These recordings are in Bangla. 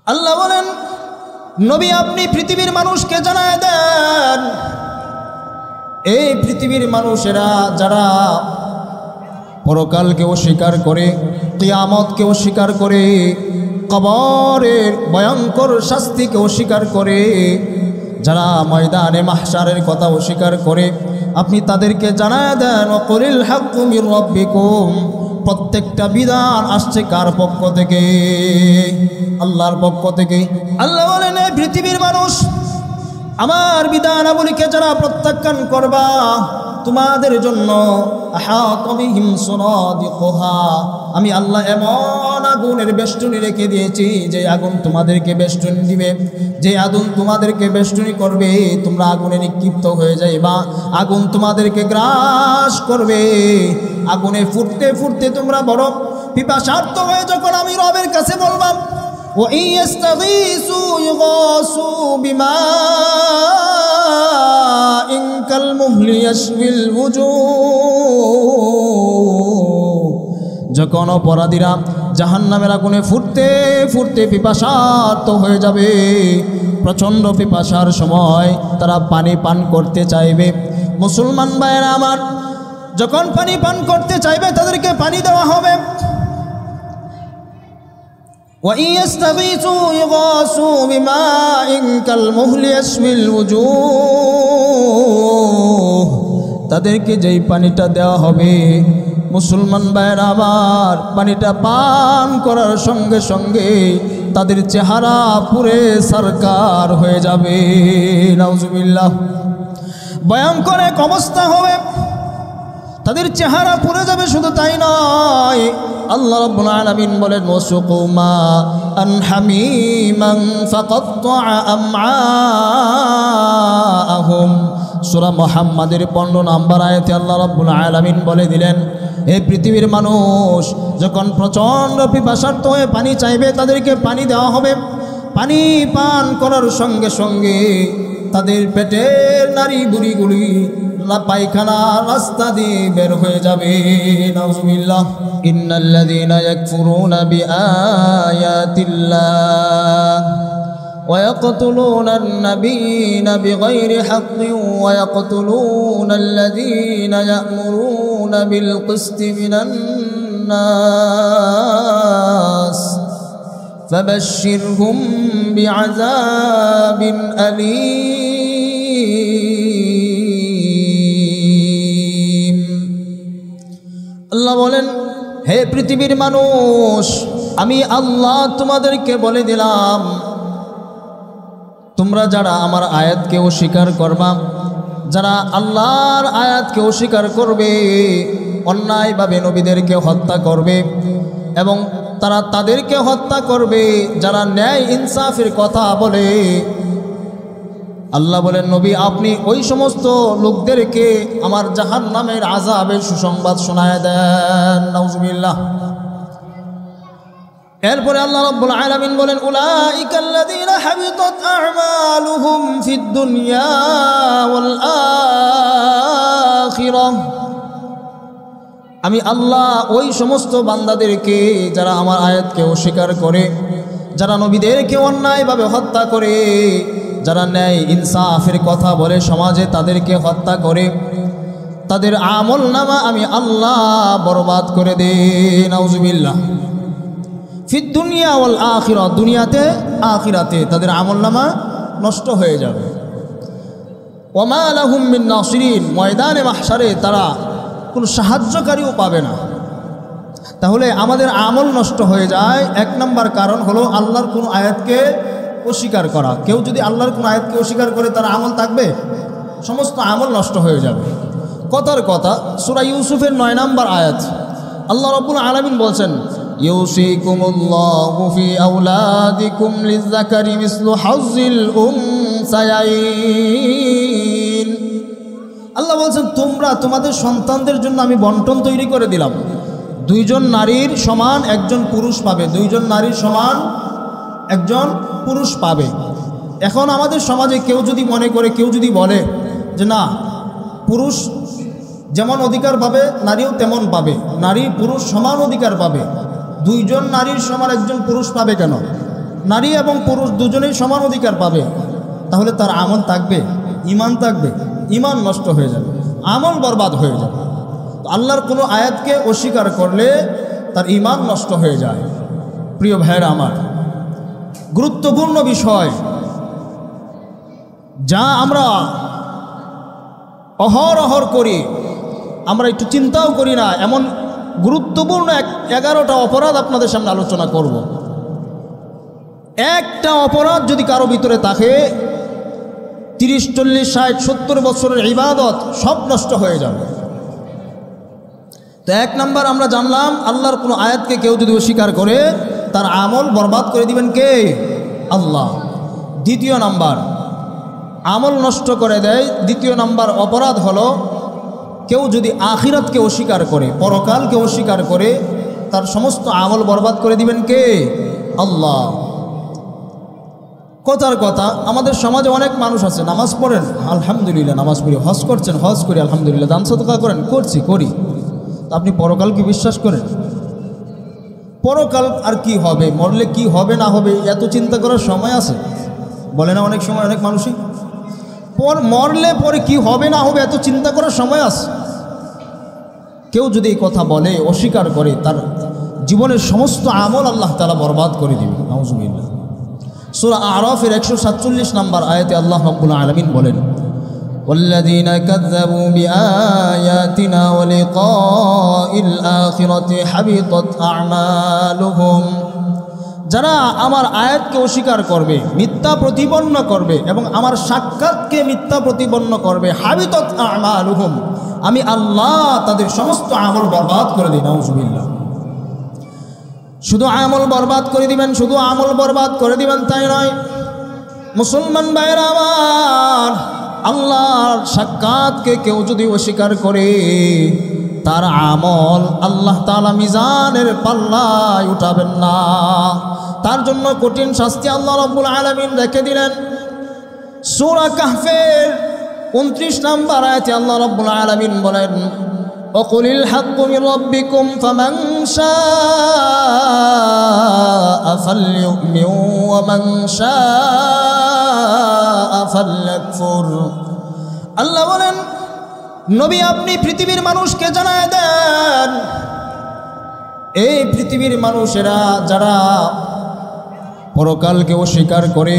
আল্লাহ বলেন, নবী আপনি পৃথিবীর মানুষকে জানায় দেন, এই পৃথিবীর মানুষেরা যারা পরকালকে অস্বীকার করে, কিয়ামতকে অস্বীকার করে, কবরের ভয়ঙ্কর শাস্তিকে অস্বীকার করে, যারা ময়দানে মাহশারের কথা অস্বীকার করে, আপনি তাদেরকে জানায় দেন ওয়াকুলিল হাক্কু মির রাব্বিকুম, প্রত্যেকটা বিধান আসছে কার পক্ষ থেকে? আল্লাহর পক্ষ থেকে। আল্লাহ বলেন, এই পৃথিবীর মানুষ আমার বিধানাবলীকে যারা প্রত্যাখ্যান করবা, তোমাদের জন্য আমি আল্লাহ এমন আগুনের বেষ্টনী রেখে দিয়েছি, যে আগুন তোমাদেরকে বেষ্টনী দিবে, যে আগুন তোমাদেরকে বেষ্টনী করবে, তোমরা আগুনে নিক্ষিপ্ত হয়ে যাইবা, আগুন তোমাদেরকে গ্রাস করবে, আগুনে ফুটতে ফুটতে তোমরা বড় পিপাসার্ত হয়ে যখন আমি রবের কাছে বলবাম, وَإِنْ يَسْتَغِيثُوا يُغَاثُوا بِمَاءٍ كَالْمُهْلِ يَشْوِي الْوُجُوهَ, যখন অপরাধীরা জাহান্নামের আগুনে ফুটতে ফুটতে পিপাসার্ত হয়ে যাবে, প্রচণ্ড পিপাসার সময় তারা পানি পান করতে চাইবে। মুসলমান ভাইয়েরা আমার, যখন পানি পান করতে চাইবে তাদেরকে পানি দেওয়া হবে। وَإِنْ يَسْتَغِيثُوا يُغَاثُوا بِمَاءٍ كَالْمُهْلِ يَشْوِي الْوُجُوهَ, তাদেরকে যেই পানিটা দেওয়া হবে, মুসলমান ভাইয়েরা আমার, পানিটা পান করার সঙ্গে সঙ্গে তাদের চেহারা পুরে সরকার হয়ে যাবে। নাউজুবিল্লাহ, ভয়ঙ্কর এক অবস্থা হবে, তাদের চেহারা পুড়ে যাবে। শুধু তাই নয়, আল্লাহ রাব্বুল আলামিন বলেন, ওয়াসুকু মাআন হামীমান ফাকাত্তাআ আমআআহুম। সূরা মুহাম্মাদের 15 নম্বর আয়াতে আল্লাহ রাব্বুল আলামিন বলে দিলেন, এই পৃথিবীর মানুষ যখন প্রচণ্ড পিপাসার্ত হয়ে পানি চাইবে, তাদেরকে পানি দেওয়া হবে। পানি পান করার সঙ্গে সঙ্গে তাদের পেটের নাড়ি বুড়িগুলি পায়খানা রাস্তা দিয়ে বের হয়ে যাবে। নাউজুবিল্লাহ। ইন্নাল্লাযীনা ইয়াকফুরুনা বিআয়াতিল্লাহ ওয়া ইয়াকতুলুনান নাবিয়্যিনা বিগাইরি হাক্কিন ওয়া ইয়াকতুলুনাল্লাযীনা ইয়া'মুরুনা বিল কিসতি মিনান নাস ফাবাশশিরহুম বিআযাবিন আলীম। আল্লাহ বলেন, হে পৃথিবীর মানুষ, আমি আল্লাহ তোমাদেরকে বলে দিলাম, তোমরা যারা আমার আয়াতকে অস্বীকার করবা, যারা আল্লাহর আয়াতকে অস্বীকার করবে, অন্যায়ভাবে নবীদেরকে হত্যা করবে, এবং তারা তাদেরকে হত্যা করবে যারা ন্যায় ইনসাফের কথা বলে, আল্লাহ বলেন, নবী আপনি ওই সমস্ত লোকদেরকে আমার জাহান্নামের আযাবের সুসংবাদ শোনায় দেন। নাউজুবিল্লাহ। এরপরে আল্লাহ রাব্বুল আলামিন বলেন, উলাইকাল্লাযীনা হাবিতাত আ'মালুহুম ফিদ দুনিয়া ওয়াল আখিরাহ। আমি আল্লাহ ওই সমস্ত বান্দাদেরকে যারা আমার আয়াতকে অস্বীকার করে, যারা নবীদেরকে অন্যায়ভাবে হত্যা করে, যারা ন্যায় ইনসাফের কথা বলে সমাজে তাদেরকে হত্যা করে, তাদের আমল নামা আমি আল্লাহ বরবাদ করে দেই। নাউজুবিল্লাহ। ফিদ দুনিয়া ওয়াল আখিরা, দুনিয়াতে আখিরাতে তাদের আমল নামা নষ্ট হয়ে যাবে। ওয়া মা লাহুম মিন নাসিরিন, ময়দানে মাহশারে তারা কোনো সাহায্যকারীও পাবে না। তাহলে আমাদের আমল নষ্ট হয়ে যায়, এক নম্বর কারণ হলো আল্লাহর কোনো আয়াতকে অস্বীকার করা। কেউ যদি আল্লাহর কোনো আয়াতকে অস্বীকার করে, তার আমল থাকবে? সমস্ত আমল নষ্ট হয়ে যাবে। কথার কথা, সূরা ইউসুফের 9 নম্বর আয়াত, আল্লাহ রাব্বুল আলামিন বলছেন, ইউসিকুমুল্লাহু ফি আওলাদিকুম লিয-যাকারি মিসলু হাযযিল উনসায়াইন। আল্লাহ বলছেন, তোমরা তোমাদের সন্তানদের জন্য আমি বন্টন তৈরি করে দিলাম। 2 জন নারীর সমান একজন পুরুষ পাবে, 2 জন নারীর সমান একজন পুরুষ পাবে। এখন আমাদের সমাজে কেউ যদি মনে করে, কেউ যদি বলে যে না, পুরুষ যেমন অধিকার পাবে নারীও তেমন পাবে, নারী পুরুষ সমান অধিকার পাবে, 2 জন নারীর সমান একজন পুরুষ পাবে কেন? নারী এবং পুরুষ দুজনেই সমান অধিকার পাবে, তাহলে তার আমল থাকবে? ঈমান থাকবে? ঈমান নষ্ট হয়ে যাবে, আমল বরবাদ হয়ে যাবে। আল্লাহর কোনো আয়াতকে অস্বীকার করলে তার ঈমান নষ্ট হয়ে যায়। প্রিয় ভাইয়েরা আমার, গুরুত্বপূর্ণ বিষয় যা আমরা অহরহ করি, আমরা একটু চিন্তাও করি না, এমন গুরুত্বপূর্ণ 11টা অপরাধ আপনাদের সামনে আলোচনা করব। একটা অপরাধ যদি কারো ভিতরে থাকে, 30, 40, 60, 70 বছরের ইবাদত সব নষ্ট হয়ে যাবে। তো 1 নাম্বার আমরা জানলাম, আল্লাহর কোনো আয়াতকে কেউ যদি অস্বীকার করে তার আমল বরবাদ করে দিবেন কে? আল্লাহ। 2 নাম্বার, আমল নষ্ট করে দেয়। 2 নাম্বার অপরাধ হলো, কেউ যদি আখিরাতকে অস্বীকার করে, পরকালকে অস্বীকার করে, তার সমস্ত আমল বরবাদ করে দিবেন কে? আল্লাহ। কথার কথা, আমাদের সমাজে অনেক মানুষ আছে, নামাজ পড়েন, আলহামদুলিল্লাহ নামাজ পড়ি, হজ করছেন, হজ করি আলহামদুলিল্লাহ, দান সদকা করেন, করি। আপনি পরকালকে বিশ্বাস করেন? পরকাল আর কি হবে, মরলে কি হবে না হবে এত চিন্তা করার সময় আছে? বলে না অনেক সময় অনেক মানুষই, মরলে পরে কি হবে না হবে এত চিন্তা করার সময় আছে? কেউ যদি এই কথা বলে, অস্বীকার করে, তার জীবনের সমস্ত আমল আল্লাহ তাআলা বরবাদ করে দিবে। নাউজুবিল্লাহ। সূরা আরাফের 147 নম্বর আয়াতে আল্লাহ রাব্বুল আলামিন বলেন, والذين كذبوا بآياتنا ولقاء الآخرة حبطت أعمالهم, যারা আমার আয়াতকে অস্বীকার করবে, মিথ্যা প্রতিপন্ন করবে এবং আমার সাক্ষাৎকে মিথ্যা প্রতিপন্ন করবে, হাবিতত আমালুহুম, আমি আল্লাহ তাদের সমস্ত আমল বরবাদ করে দিই। নাউজুবিল্লাহ। শুধু আমল বরবাদ করে দিবেন, শুধু আমল বরবাদ করে দিবেন তাই নয়, মুসলমান ভাইরা আমার, আল্লাহর সাক্ষাৎকে কেউ যদি অস্বীকার করে তার আমল আল্লাহ তাআলা মিজানের পাল্লায় উঠাবেন না, তার জন্য কঠিন শাস্তি আল্লাহ রাব্বুল আলামিন রেখে দিলেন। সূরা কাহফের 29 নম্বর আয়াতে আল্লাহ রাব্বুল আলামিন বলেন, ওয়াকুলিল হাক্কু মির রাব্বিকুম ফামান শাআ ফালইউমিন ওয়া মান শাআ ফালইয়াকফুর। আল্লাহ বলেন, নবী আপনি পৃথিবীর মানুষকে জানায় দেন, এই পৃথিবীর মানুষেরা যারা পরকালকে অস্বীকার করে,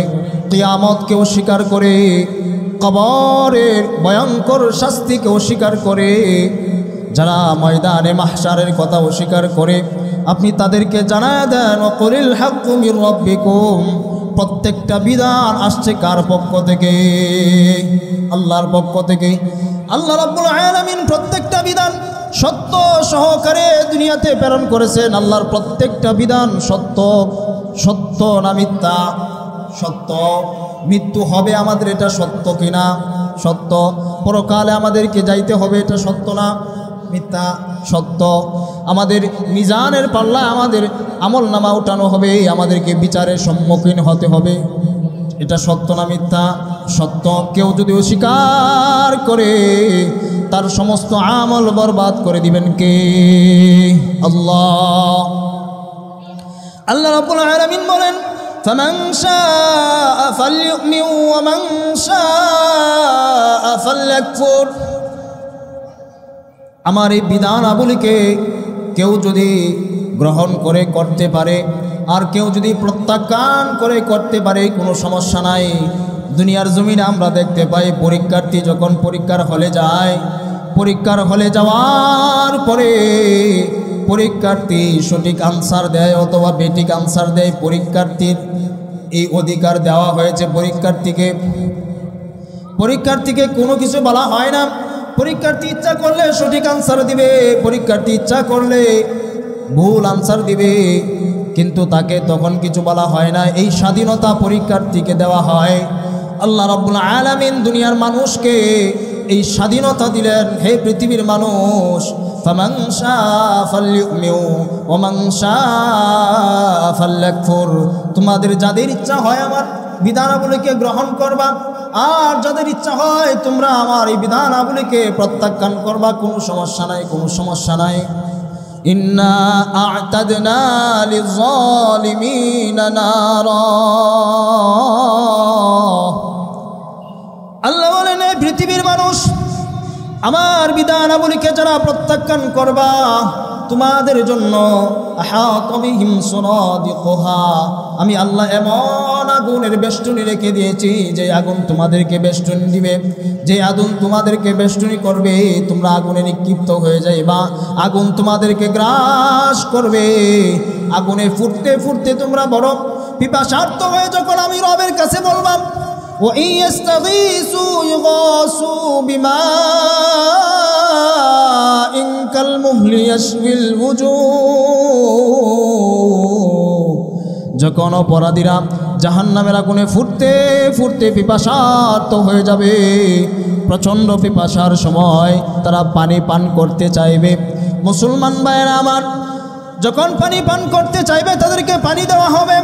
কিয়ামতকে অস্বীকার করে, কবরের ভয়ঙ্কর শাস্তিকে অস্বীকার করে, যারা ময়দানে মাহশারের কথা অস্বীকার করে, আপনি তাদেরকে জানায় দেন, ওয়াকুলিল হাক্কু মির রাব্বিকুম, প্রত্যেকটা বিধান আসছে কার পক্ষ থেকে? আল্লাহর পক্ষ থেকে। আল্লাহ রাব্বুল আলামিন প্রত্যেকটা বিধান সত্য সহকারে দুনিয়াতে প্রেরণ করেছেন। আল্লাহর প্রত্যেকটা বিধান সত্য। সত্য না মিথ্যা? সত্য। মৃত্যু হবে আমাদের, এটা সত্য কিনা? সত্য। পরকালে আমাদেরকে যাইতে হবে, এটা সত্য না মিথ্যা? সত্য। আমাদের মিজানের পাল্লায় আমাদের আমল নামা উঠানো হবে, আমাদেরকে বিচারের সম্মুখীন হতে হবে, এটা সত্য না মিথ্যা? সত্য। কেউ যদি অস্বীকার করে তার সমস্ত আমল বরবাদ করে দিবেন কে? আল্লাহ। আল্লাহ রাব্বুল আলামিন বলেন, ফামান শাআ ফালইউমিন ওয়া মান শাআ ফালইয়াকফুর। আমার এই বিধানাবলীকে কেউ যদি গ্রহণ করে করতে পারে আর কেউ যদি প্রত্যাখ্যান করে করতে পারে, কোনো সমস্যা নাই। দুনিয়ার জমিনে আমরা দেখতে পাই, পরীক্ষার্থী যখন পরীক্ষার হলে যায়, পরীক্ষার হলে যাওয়ার পরে পরীক্ষার্থী সঠিক আনসার দেয় অথবা বেঠিক আনসার দেয়, পরীক্ষার্থীর এই অধিকার দেওয়া হয়েছে। পরীক্ষার্থীকে কোনো কিছু বলা হয় না। পরীক্ষার্থী ইচ্ছা করলে সঠিক আনসার দিবে, পরীক্ষার্থী ইচ্ছা করলে ভুল আনসার দিবে, কিন্তু তাকে তখন কিছু বলা হয় না। এই স্বাধীনতা পরীক্ষার্থীকে দেওয়া হয়। আল্লাহ রাব্বুল আলামিন দুনিয়ার মানুষকে এই স্বাধীনতা দিলেন, হে পৃথিবীর মানুষ, ফামান শাআ ফালইউমিন ওয়া মান শাআ ফালইয়াকফুর। তোমাদের যাদের ইচ্ছা হয় আমার বিধানাবলীকে গ্রহণ করবা, আর যাদের ইচ্ছা হয় তোমরা আমার এই বিধানাবলীকে প্রত্যাখ্যান করবা, কোনো সমস্যা নাই, কোনো সমস্যা নাই। ইন্না আ'তাদনা লিয-যালিমিনা নারা। আল্লাহ বলেন, এই পৃথিবীর মানুষ, আমার বিধানাবলীকে যারা প্রত্যাখ্যান করবা, তোমাদের জন্য আহাতা বিহিম সুরাদিকুহা, আমি আল্লাহ এমন আগুনের বেষ্টনী রেখে দিয়েছি যে আগুন তোমাদেরকে বেষ্টনী দিবে, যে আগুন তোমাদেরকে বেষ্টনী করবে, তোমরা আগুনে নিক্ষিপ্ত হয়ে যাইবা, আগুন তোমাদেরকে গ্রাস করবে। আগুনে ফুটতে ফুটতে তোমরা বড় পিপাসার্ত হয়ে যখন আমি রবের কাছে বলবাম, وَإِن يَسْتَغِيثُوا يُغَاثُوا بِمَاءٍ كَالْمُهْلِ يَشْوِي الْوُجُوهَ, যখন অপরাধীরা জাহান্নামের আগুনে ফুটতে ফুটতে পিপাসার্ত হয়ে যাবে, প্রচণ্ড পিপাসার সময় তারা পানি পান করতে চাইবে। মুসলমান ভাইয়েরা আমার, যখন পানি পান করতে চাইবে তাদেরকে পানি দেওয়া হবে।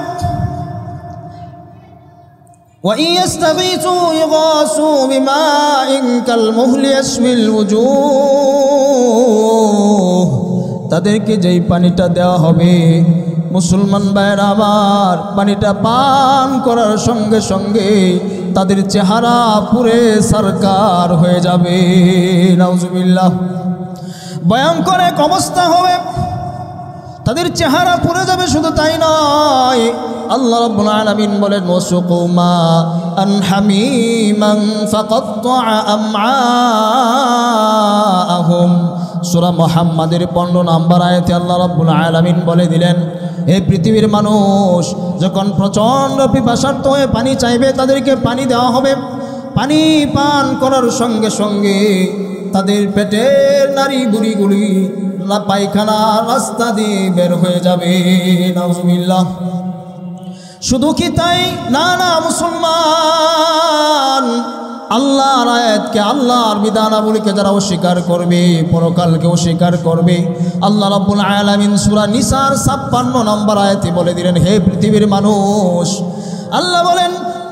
وَإِن يَسْتَغِيثُوا يُغَاثُوا بِمَاءٍ كَالْمُهْلِ يَشْوِي الْوُجُوهَ, তাদেরকে যেই পানিটা দেওয়া হবে, মুসলমান ভাইয়েরা আমার, পানিটা পান করার সঙ্গে সঙ্গে তাদের চেহারা পুরে সরকার হয়ে যাবে। নাউজুবিল্লাহ, ভয়ঙ্কর এক অবস্থা হবে, তাদের চেহারা পুড়ে যাবে। শুধু তাই নয়, আল্লাহ রাব্বুল আলামিন বলেন, ওয়াসুকু মাআন হামীমান ফাকাত্তাআ আমআআহুম। সূরা মুহাম্মাদের 15 নম্বর আয়াতে আল্লাহ রাব্বুল আলামিন বলে দিলেন, হে পৃথিবীর মানুষ, যখন প্রচণ্ড পিপাসার্ত হয়ে পানি চাইবে তাদেরকে পানি দেওয়া হবে। পানি পান করার সঙ্গে সঙ্গে তাদের পেটের নাড়ি বুড়িগুলি পায়খানা রাস্তা দিয়ে বের হয়ে যাবে। নাউজুবিল্লাহ। শুধু কি তাই? না না মুসলমান, আল্লাহর আয়াতকে, আল্লাহর বিধানাবলীকে যারা অস্বীকার করবে, পরকালকে অস্বীকার করবে, আল্লাহ রাব্বুল আলামিন সূরা নিসার 56 নম্বর আয়াতে বলে দিলেন, হে পৃথিবীর মানুষ, আল্লাহ বলেন,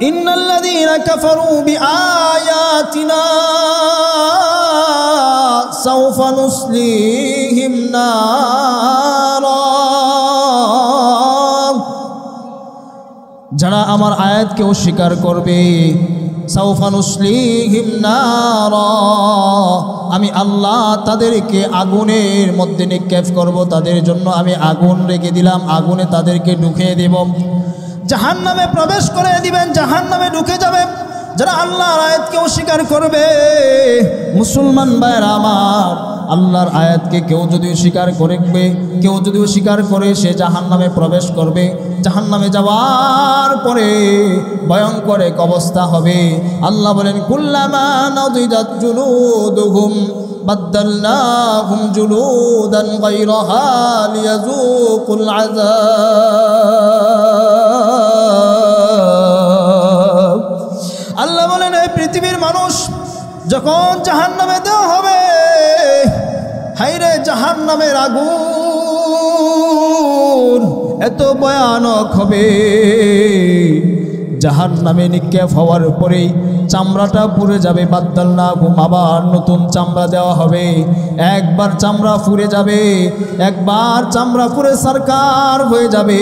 ইন্নাল্লাযীনা কাফারু বিআয়াতিনা সাউফা নুসলিহিম নারা, যারা আমার আয়াতকে অস্বীকার করবে, সাউফা নুসলিহিম নারা, আমি আল্লাহ তাদেরকে আগুনের মধ্যে নিক্ষেপ করব, তাদের জন্য আমি আগুন রেখে দিলাম, আগুনে তাদেরকে ঢুকিয়ে দেব, জাহান্নামে প্রবেশ করে দিবেন, জাহান্নামে ঢুকে যাবে যারা আল্লাহর আয়াতকে অস্বীকার করবে। মুসলমান ভাইরা আমার, আল্লাহর আয়াতকে কেউ যদি অস্বীকার করবে, কেউ যদি অস্বীকার করে, সে জাহান্নামে প্রবেশ করবে। জাহান্নামে যাওয়ার পরে ভয়ঙ্কর এক অবস্থা হবে। আল্লাহ বলেন, কুল্লামা নাদিজাত জুলুদুহুম বাদদালনাহুম জুলুদান গায়রাহা লিয়াযুকুল আযাব। আল্লাহ বলেন, এই পৃথিবীর মানুষ, যখন জাহান্নামে দেওয়া হবে, হায়রে জাহান্নামের আগুন এত ভয়ানক হবে, জাহান্নামে নিক্ষেপ হওয়ার পরেই চামড়াটা পুড়ে যাবে। বাদদালনাহুম, আবার নতুন চামড়া দেওয়া হবে। একবার চামড়া পুড়ে যাবে, একবার চামড়া পুড়ে সরকার হয়ে যাবে,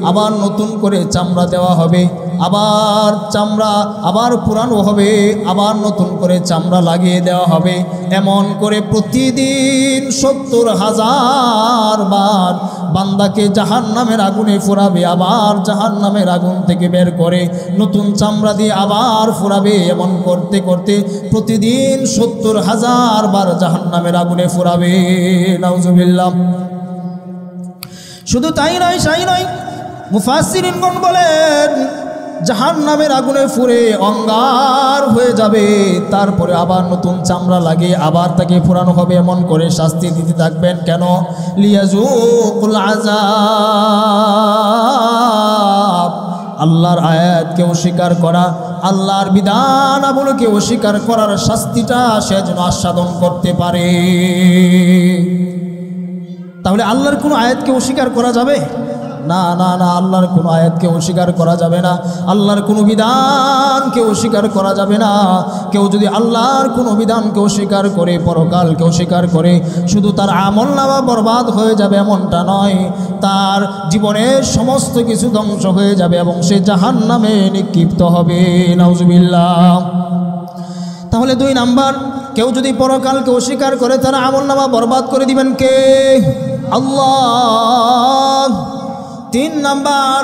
আবার নতুন করে চামড়া দেওয়া হবে, আবার চামড়া আবার পুরানো হবে, আবার নতুন করে চামড়া লাগিয়ে দেওয়া হবে। এমন করে প্রতিদিন 70,000 বার বান্দাকে জাহান্নামের আগুনে ফুরাবে, আবার জাহান্নামের আগুন থেকে বের করে নতুন চামড়া দিয়ে আবার ফুরাবে। এমন করতে করতে প্রতিদিন 70,000 বার জাহান্নামের আগুনে ফুরাবে। নাউজুবিল্লাহ। শুধু তাই নয়, সাই নয়, মুফাসসিরিনগণ বলেন, জাহান্নামের আগুনে পুড়ে অঙ্গার হয়ে যাবে, তারপরে আবার নতুন চামড়া লাগিয়ে আবার তাকে পুরানো হবে। এমন করে শাস্তি দিতে থাকবেন। কেন? লিয়াযুকুল আযাব। আল্লাহর আয়াতকে অস্বীকার করা, আল্লাহর বিধানাবলীকে অস্বীকার করার শাস্তিটা সে যেন আস্বাদন করতে পারে। তাহলে আল্লাহর কোনো আয়াতকে অস্বীকার করা যাবে? না না না, আল্লাহর কোনো আয়াতকে অস্বীকার করা যাবে না, আল্লাহর কোনো বিধানকে অস্বীকার করা যাবে না। কেউ যদি আল্লাহর কোনো বিধানকে অস্বীকার করে, পরকালকে অস্বীকার করে, শুধু তার আমলনামা বরবাদ হয়ে যাবে এমনটা নয়, তার জীবনের সমস্ত কিছু ধ্বংস হয়ে যাবে এবং সে জাহান্নামে নিক্ষিপ্ত হবে। নাউজুবিল্লাহ। তাহলে 2 নাম্বার, কেউ যদি পরকালকে অস্বীকার করে তার আমলনামা বরবাদ করে দিবেন কে? আল্লাহ। 3 নাম্বার,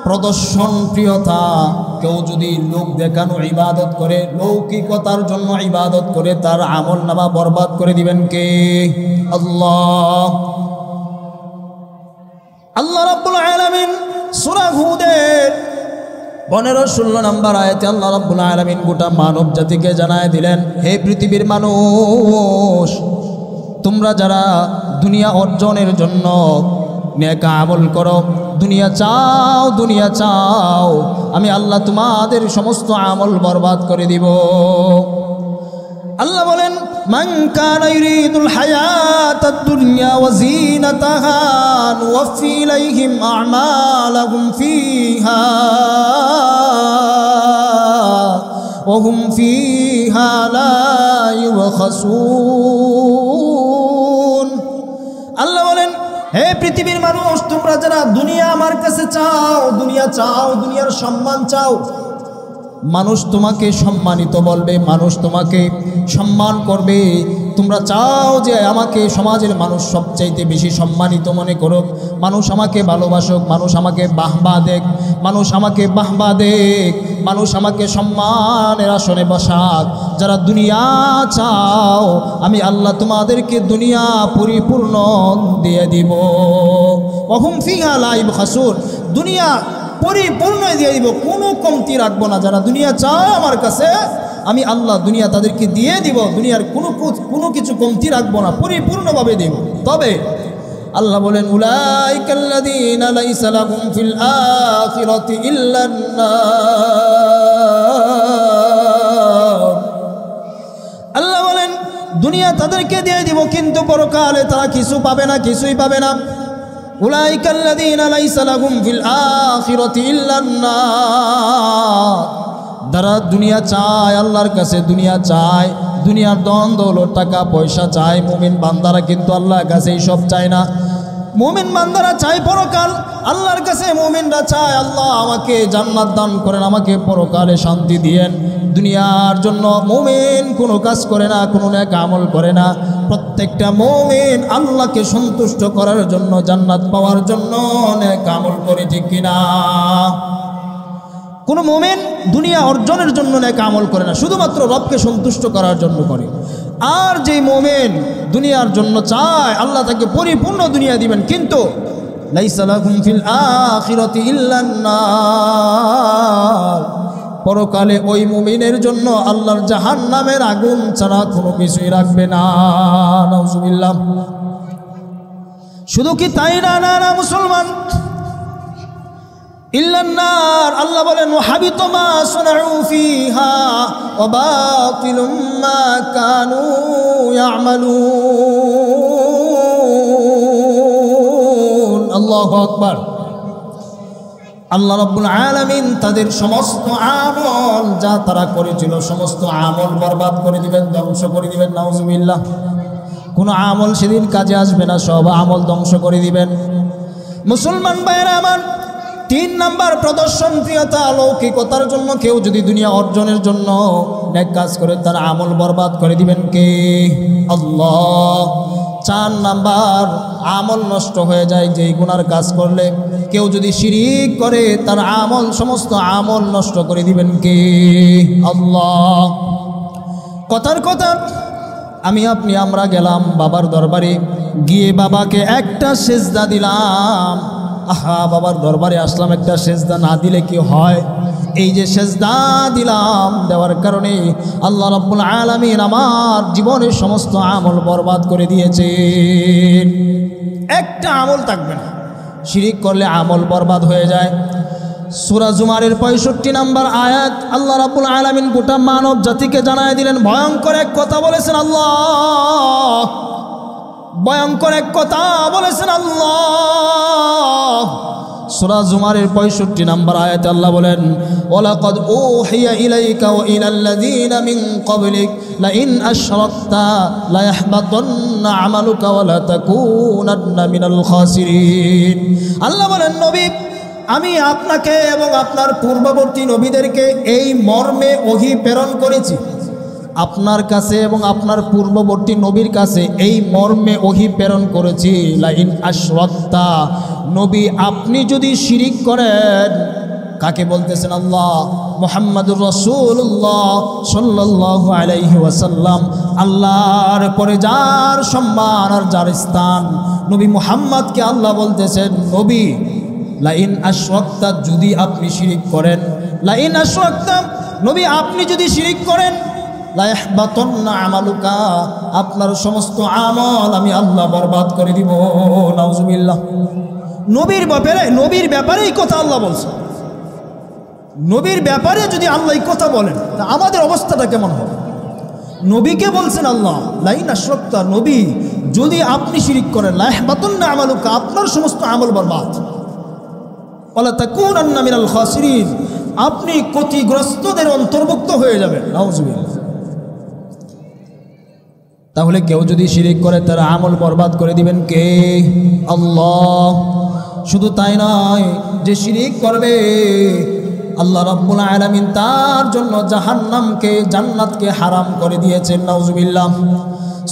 প্রদর্শন প্রিয়তা। কেউ যদি লোক দেখানো ইবাদত করে, লৌকিকতার জন্য ইবাদত করে, তার আমলনামা বরবাদ করে দিবেন কে? আল্লাহ। আল্লাহ রাব্বুল আলামিন সূরা হুদের 15-16 নম্বর আয়াতে আল্লাহ রাব্বুল আলামিন গোটা মানব জাতিকে জানায় দিলেন, হে পৃথিবীর মানুষ, তোমরা যারা দুনিয়া অর্জনের জন্য নেক আমল করো, দুনিয়া চাও, দুনিয়া চাও, আমি আল্লাহ তোমাদের সমস্ত আমল বরবাদ করে দিব। আল্লাহ বলেন, মান কানা ইউরিদুল হায়াতাদ দুনিয়া ওয়া যিনাতাহা নুওয়াফি ইলাইহিম আ'মালাহুম ফিহা ওয়া হুম ফিহা লা ইউবখাসুন। আল্লাহ বলেন, হে পৃথিবীর মানুষ, তোমরা যারা দুনিয়া আমার কাছে চাও, দুনিয়া চাও, দুনিয়ার সম্মান চাও, মানুষ তোমাকে সম্মানিত বলবে, মানুষ তোমাকে সম্মান করবে, তোমরা চাও যে আমাকে সমাজের মানুষ সবচাইতে বেশি সম্মানিত মনে করুক, মানুষ আমাকে ভালোবাসুক, মানুষ আমাকে বাহবা দেখ, মানুষ আমাকে বাহবা দেখ, মানুষ আমাকে সম্মানের আসনে বসাক। যারা দুনিয়া চাও, আমি আল্লাহ তোমাদেরকে দুনিয়া পরিপূর্ণ দিয়ে দিব। ওয়াহুম ফিহা লা ইউবখাসুন, দুনিয়া পরিপূর্ণ দিয়ে দিব, কোনো কমতি রাখবো না। যারা দুনিয়া চায় আমার কাছে, আমি আল্লাহ দুনিয়া তাদেরকে দিয়ে দিব, দুনিয়ার কোনো কিছু কমতি রাখবো না, পরিপূর্ণভাবে দিব। তবে আল্লাহ বলেন, উলাইকাল্লাযীনা লাইসা লাহুম ফিল আখিরাতি ইল্লান নার। আল্লাহ বলেন, দুনিয়া তাদেরকে দিয়ে দিব, কিন্তু পরকালে তারা কিছু পাবে না, কিছুই পাবে না। উলাইকাল্লাযীনা লাইসা লাহুম ফিল আখিরাতি ইল্লান নার। যারা দুনিয়া চায়, আল্লাহর কাছে দুনিয়া চায়, দুনিয়ার ধন দৌলত টাকা পয়সা চায়, মুমিন বান্দারা কিন্তু আল্লাহর কাছে এইসব চায় না। মুমিন বান্দারা চায় পরকাল, আল্লাহর কাছে মুমিনরা চায়, আল্লাহ আমাকে জান্নাত দান করেন, আমাকে পরকালে শান্তি দিয়েন। দুনিয়ার জন্য মুমিন কোনো কাজ করে না, কোনো নেক আমল করে না। প্রত্যেকটা মুমিন আল্লাহকে সন্তুষ্ট করার জন্য, জান্নাত পাওয়ার জন্য নেক আমল করে, ঠিক কিনা? কোনো মুমিন দুনিয়া অর্জনের জন্য নেক আমল করে না, শুধুমাত্র রবকে সন্তুষ্ট করার জন্য করে। আর যেই মুমিন দুনিয়ার জন্য চায়, আল্লাহ তাকে পরিপূর্ণ দুনিয়া দিবেন, কিন্তু লাইসা লাহুম ফিল আখিরাতি ইল্লান নার। পরকালে ওই মুমিনের জন্য আল্লাহর জাহান্নামের আগুন ছাড়া কোনো কিছুই রাখবে না। নাউজুবিল্লাহ। শুধু কি তাই না? না না মুসলমান, ইল্লান নার। আল্লাহ বলেন, ওয়াহাবিতু মা সানাউ ফিহা ওয়া বাতিলুম মা কানু ইয়ামালুন। আল্লাহু আকবার। আল্লাহ রাব্বুল আলামিন তাদের সমস্ত আমল যা তারা করেছিল, সমস্ত আমল বরবাদ করে দিবেন, ধ্বংস করে দিবেন। নাউজুবিল্লাহ। কোনো আমল সেদিন কাজে আসবে না, সব আমল ধ্বংস করে দিবেন। মুসলমান ভাইরা আমার, 3 নাম্বার, প্রদর্শন প্রিয়তা, লৌকিকতার জন্য কেউ যদি দুনিয়া অর্জনের জন্য নেক কাজ করে, তার আমল বরবাদ করে দিবেন কে? আল্লাহ। 4 নাম্বার, আমল নষ্ট হয়ে যায় যেই গুনার কাজ করলে। কেউ যদি শিরিক করে, তার আমল, সমস্ত আমল নষ্ট করে দিবেন কে? আল্লাহ। কথার কথা, আমরা গেলাম বাবার দরবারে, গিয়ে বাবাকে একটা সেজদা দিলাম। আহা, বাবার দরবারে আসলাম, একটা সেজদা না দিলে কি হয়? এই যে সেজদা দিলাম, দেওয়ার কারণে আল্লাহ রাব্বুল আলামিন আমার জীবনের সমস্ত আমল বরবাদ করে দিয়েছেন। একটা আমল থাকবে না। শিরিক করলে আমল বরবাদ হয়ে যায়। সূরা জুমারের 65 নম্বর আয়াত আল্লাহ রাব্বুল আলামিন গোটা মানব জাতিকে জানায় দিলেন, ভয়ঙ্কর এক কথা বলেছেন আল্লাহ, ভয়ঙ্কর এক কথা বলেছেন আল্লাহ। সূরা জুমারের 65 নম্বর আয়াতে আল্লাহ বলেন ওয়ালাকাদ উহিয়া ইলাইকা ওয়া ইলাল্লাযীনা মিন ক্বাবলিক লাইন আশরাকতা লায়াহবাতান্না আমালুকা ওয়া লা তাকুনান্না মিনাল খাসিরিন। আল্লাহ বলেন নবী, আমি আপনাকে এবং আপনার পূর্ববর্তী নবীদেরকে এই মর্মে ওহী প্রেরণ করেছি। আপনার কাছে এবং আপনার পূর্ববর্তী নবীর কাছে এই মর্মে ওহী প্রেরণ করেছি, লাইন আশরাকতা, নবী আপনি যদি শিরিক করেন। কাকে বলতেছেন? আল্লাহ, মুহাম্মাদুর রাসূলুল্লাহ সাল্লাল্লাহু আলাইহি ওয়াসাল্লাম, আল্লাহর পরে যার সম্মান আর যার স্থান, নবী মুহাম্মদকে আল্লাহ বলতেছেন নবী লাইন আশরাকতা, যদি আপনি শিরিক করেন, লাইন আশরাকতা, নবী আপনি যদি শিরিক করেন, লায়াহবাতান্না আমালুকা, আপনার সমস্ত আমল আমি আল্লাহ বরবাদ করে দিব। নাউজুবিল্লাহ। নবীর ব্যাপারে এই কথা আল্লাহ বলছে। নবীর ব্যাপারে যদি আল্লাহ এই কথা বলেন, তা আমাদের অবস্থাটা কেমন হবে? নবীকে বলছেন আল্লাহ লাইন আশরাকতা, নবী যদি আপনি শিরিক করেন, লায়াহবাতান্না আমালুকা, আপনার সমস্ত আমল বরবাদ, ওয়ালা তাকুনান্না মিনাল খাসিরিন, আপনি ক্ষতিগ্রস্তদের অন্তর্ভুক্ত হয়ে যাবেন। নাউজুবিল্লাহ। তাহলে কেউ যদি শিরিক করে তার আমল বরবাদ করে দিবেন কে? আল্লাহ। শুধু তাই নয়, যে শিরিক করবে আল্লাহ রাব্বুল আলামিন তার জন্য জাহান্নামকে জান্নাতকে হারাম করে দিয়েছেন। নাউজুবিল্লাহ।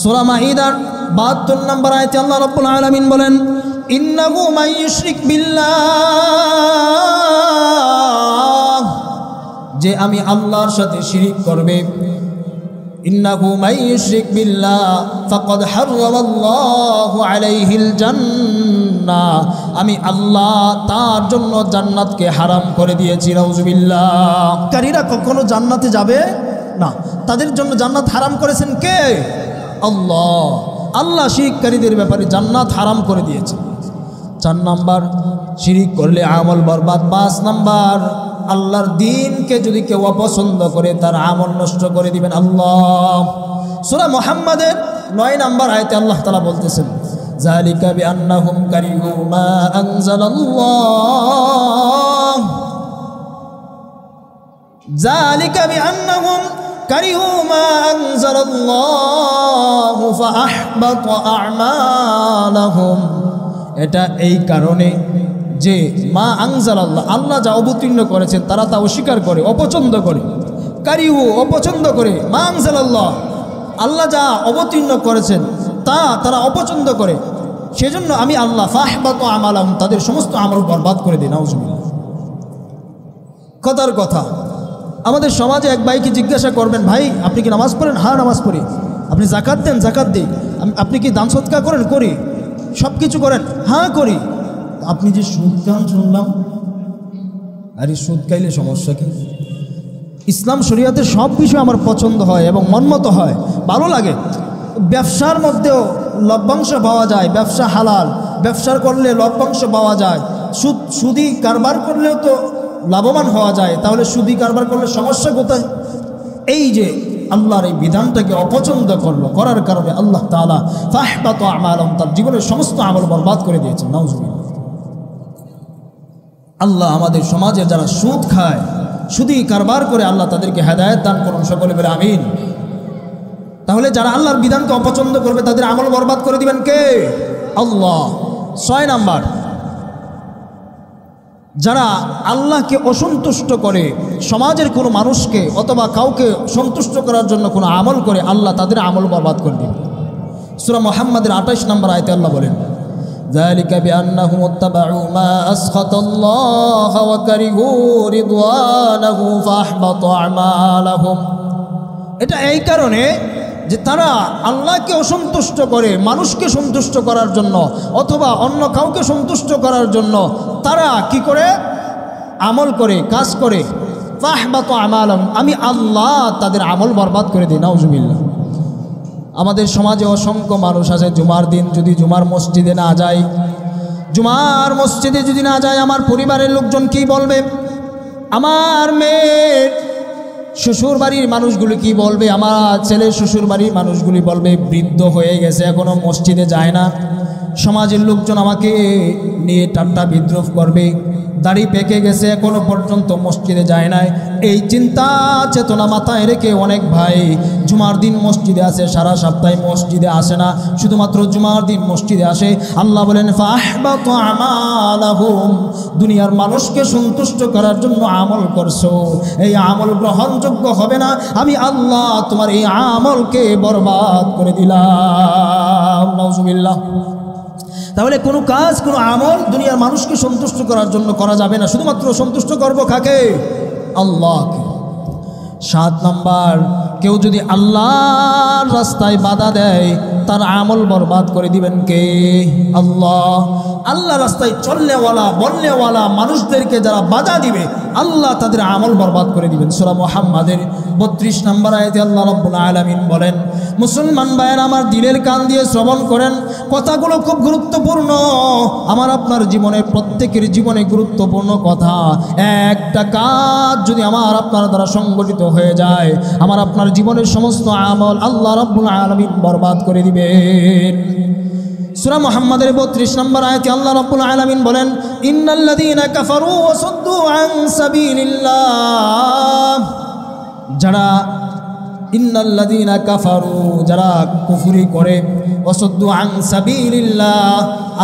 সূরা মাইদার 72 নম্বর আয়াতে আল্লাহ রাব্বুল আলামিন বলেন ইন্নাহু মান ইউশরিক বিল্লাহ, যে আমি আল্লাহর সাথে শিরিক করবে, ইন্নাহু মান ইউশরিক বিল্লাহ ফাকাদ হারামাল্লাহু আলাইহিল জান্নাহ, আমি আল্লাহ তার জন্য জান্নাতকে হারাম করে দিয়েছি। নাউজুবিল্লাহ। কারীরা কখনো জান্নাতে যাবে না, তাদের জন্য জান্নাত হারাম করেছেন কে? আল্লাহ। আল্লাহ শিরিককারীদের ব্যাপারে জান্নাত হারাম করে দিয়েছে। 4 নাম্বার, শিরিক করলে আমল বরবাদ। 5 নাম্বার, আল্লাহর দ্বীনকে যদি কেউ অপছন্দ করে তার আমল নষ্ট করে দিবেন আল্লাহ। সূরা মুহাম্মাদের 9 নাম্বার আয়াতে আল্লাহ তাআলা বলতেছেন যালিকা বিআন্নাহুম কারিহু মা আনজালাল্লাহ, যালিকা বিআন্নাহুম কারিহু মা আনজালাল্লাহু ফাআহবাতা আ'মালাহুম, এটা এই কারণে যে মা আনজালাল্লাহ, আল্লাহ যা অবতীর্ণ করেছেন তারা তা অস্বীকার করে, অপছন্দ করে। কারিহু, অপছন্দ করে। মা আনজালাল্লাহ, আল্লাহ যা অবতীর্ণ করেছেন তা তারা অপছন্দ করে। সেজন্য আমি আল্লাহ ফাহবাতু আমালাহুম, তাদের সমস্ত আমল বরবাদ করে দিই। নাউজুবিল্লাহ। কথার কথা, আমাদের সমাজে এক ভাইকে জিজ্ঞাসা করবেন, ভাই আপনি কি নামাজ পড়েন? হ্যাঁ নামাজ পড়ি। আপনি জাকাত দেন? জাকাত দিই। আপনি কি দান সদকা করেন? করি। সব কিছু করেন? হ্যাঁ করি। আপনি যে সুদ খান শুনলাম, আরে সুদ খাইলে সমস্যা কি? ইসলাম শরিয়াতের সব বিষয় আমার পছন্দ হয় এবং মনমত হয়, ভালো লাগে। ব্যবসার মধ্যেও লভ্যাংশ পাওয়া যায়, ব্যবসা হালাল, ব্যবসার করলে লভ্যাংশ পাওয়া যায়। সুদি কারবার করলেও তো লাভবান হওয়া যায়, তাহলে সুদি কারবার করলে সমস্যা কোথায়? এই যে আল্লাহর এই বিধানটাকে অপছন্দ করার কারণে আল্লাহ তাআলা ফাহবাতু আমালাহুম, তার জীবনের সমস্ত আমল বরবাদ করে দিয়েছেন। নাউজুবিল্লাহ। আল্লাহ আমাদের সমাজে যারা সুদ খায়, সুদি কারবার করে, আল্লাহ তাদেরকে হেদায়েত দান করুন। সকলে বলে আমিন। তাহলে যারা আল্লাহর বিধানকে অপছন্দ করবে তাদের আমল বরবাদ করে দিবেন কে? আল্লাহ। 6 নাম্বার, যারা আল্লাহকে অসন্তুষ্ট করে সমাজের কোনো মানুষকে অথবা কাউকে সন্তুষ্ট করার জন্য কোনো আমল করে, আল্লাহ তাদের আমল বরবাদ করে দিবেন। সূরা মুহাম্মাদের 28 নম্বর আয়াতে আল্লাহ বলেন যালিকা বিআন্নাহুম ইত্তাবাউ মা আসখাতাল্লাহ ওয়া কারিহু রিদওয়ানাহু ফাহবাতা আমালাহুম, এটা এই কারণে যে তারা আল্লাহকে অসন্তুষ্ট করে মানুষকে সন্তুষ্ট করার জন্য অথবা অন্য কাউকে সন্তুষ্ট করার জন্য তারা কি করে? আমল করে, কাজ করে। ফাহবাতা আমালাহুম, আমি আল্লাহ তাদের আমল বরবাদ করে দিই। নাউজুবিল্লাহ। আমাদের সমাজে অসংখ্য মানুষ আছে, জুমার দিন যদি জুমার মসজিদে না যায়, জুমার মসজিদে যদি না যায়, আমার পরিবারের লোকজন কি বলবে? আমার মেয়ের শ্বশুর বাড়ির মানুষগুলি কি বলবে? আমার ছেলের শ্বশুর বাড়ির মানুষগুলি বলবে বৃদ্ধ হয়ে গেছে, এখনও মসজিদে যায় না। সমাজের লোকজন আমাকে নিয়ে ঠাট্টা বিদ্রুপ করবে। দাড়ি পেকে গেছে, এখনো পর্যন্ত মসজিদে যায় নাই। এই চিন্তা চেতনা মাথায় রেখে অনেক ভাই জুমার দিন মসজিদে আসে, সারা সপ্তাহে মসজিদে আসে না, শুধুমাত্র জুমার দিন মসজিদে আসে। আল্লাহ বলেন ফাহবাতু আমালাহুম, দুনিয়ার মানুষকে সন্তুষ্ট করার জন্য আমল করছো, এই আমল গ্রহণযোগ্য হবে না, আমি আল্লাহ তোমার এই আমলকে বরবাদ করে দিলাম। নাউজুবিল্লাহ। তাহলে কোনো কাজ, কোনো আমল দুনিয়ার মানুষকে সন্তুষ্ট করার জন্য করা যাবে না, শুধুমাত্র সন্তুষ্ট করব কাকে? আল্লাহকে। 7 নাম্বার, কেউ যদি আল্লাহর রাস্তায় বাধা দেয় তার আমল বরবাদ করে দিবেন কে? আল্লাহ। আল্লাহ রাস্তায় চলনেওয়ালা বলনেওয়ালা মানুষদেরকে যারা বাধা দিবে আল্লাহ তাদের আমল বরবাদ করে দিবেন। সূরা মুহাম্মাদের 32 নম্বর আয়াতে আল্লাহ রাব্বুল আলামিন বলেন, মুসলমান ভাইয়েরা আমার দিলের কান দিয়ে শ্রবণ করেন, কথাগুলো খুব গুরুত্বপূর্ণ, আমার আপনার জীবনে, প্রত্যেকের জীবনে গুরুত্বপূর্ণ কথা। একটা কাজ যদি আমার আপনার দ্বারা সংগঠিত হয়ে যায়, আমার আপনার জীবনের সমস্ত আমল আল্লাহ রাব্বুল আলামিন বরবাদ করে দিবেন। সূরা মুহাম্মাদের 32 নম্বর আয়াতে আল্লাহ রাব্বুল আলামিন বলেন, ইন্নাল্লাযীনা কাফারু ওয়া সাদ্দু আন সাবিলিল্লাহ, যারা ইন্নাল্লাযীনা কাফারু, যারা কুফরি করে, ওয়া সাদ্দু আন সাবিলিল্লাহ,